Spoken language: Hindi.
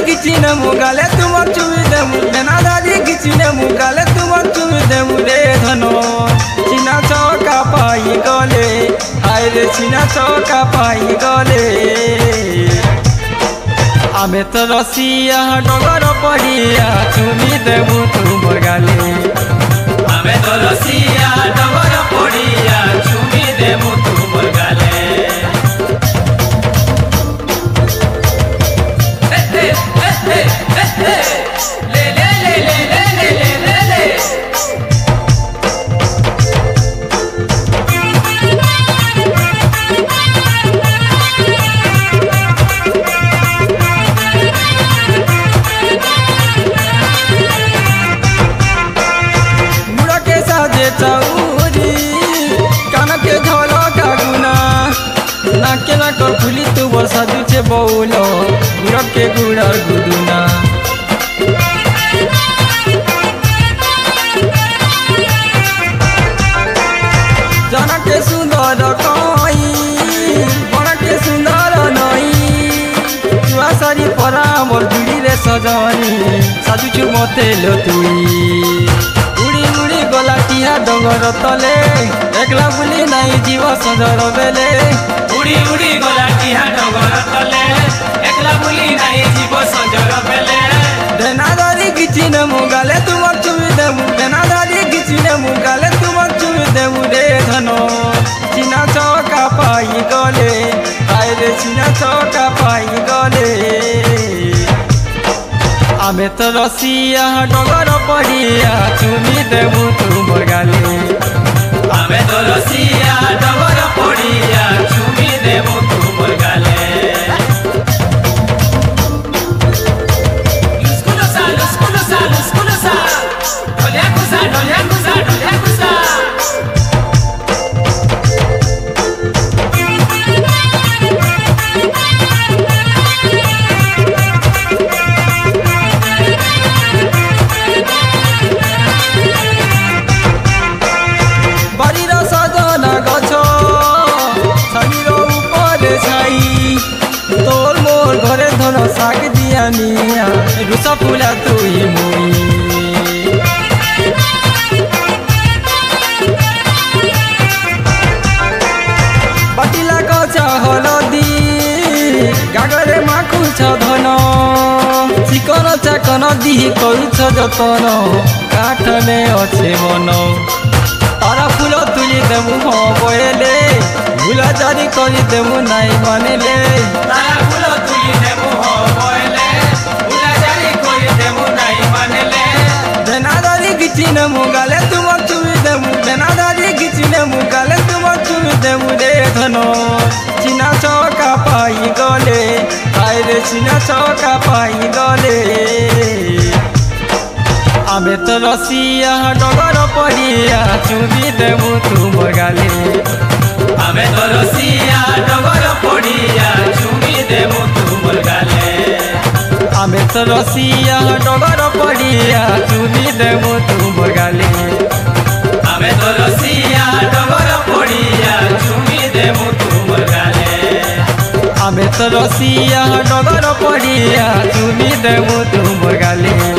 गिचिने मुगाले तुम चुमी देमु देना दादी गिचिने मुगाले तुम चुमी देमु रे धनो चिना चौका पाई गले हाय रे चिना चौका पाई गले आमे तो रसिया डगर पड़िया चुमी देमु तुम गाले आमे तो रसिया डगर पड़िया चुमी देमु तुम गाले चौरी कान के झोलो का गुना नाके ना कर फुली तू वर्षा दुचे बौलो गुरब के गुड़र गुदुना जना के सुंदर कई बना के सुंदर नई तुआ सारी परा मोर जुड़ी रे सजनी साजुचु मते लो तुई गला टिया डगर तले एकला बुली नहीं जीव सजर बेले उड़ी उड़ी गला टिया डगर तले एकला बुली नहीं जीव सजर बेले देना दादी गिचिने मुगाले तुम चुमी देमु देना दादी गिचिने मुगाले तुम चुमी देमु रे धनो चिना चौका पाई गले हाय रे चिना चौका पाई गले आमे तो रसिया डगर पड़िया चुमी देमु तुम गाले आमे तो रसिया डगर पड़िया चुमी देमु तुम गाले लुस्कुलुसा लुस्कुलुसा लुस्कुलुसा ढोलिया कुसा ढोलिया कुसा ढोलिया कुसा साग दिया निया रुसा फूला तुई मुई बाटिला कचा हलदी गागरे माखु छ धन चिकन चाकन दिही करुछ जतन काठने अच्छे मन तारा फूल तुली देमु हाँ बोले भूला जारी करी देमु नाई मानिले तारा फूल तुली देमु हाँ बोले भूला जारी करी देमु नाई मानिले देना दादी गिचिने मुगाले तुम चुमी देमु देना दादी गिचिने मुगाले तुम चुमी देमु रे धनो चिना चौका पाई गले हाय रे चिना चौका पाई गले आमे तो रसिया डगर पड़िया चुमी देमु तुम गाले आमे तो रसिया डगर पड़िया चुमी देमु तुम गाले आमे तो रसिया डगर पड़िया चुमी देमु तुम गाले आमे तो रसिया डगर पड़िया चुमी देमु तुम गाले आमे तो रसिया डगर पड़िया चुमी देमु तुम गाले।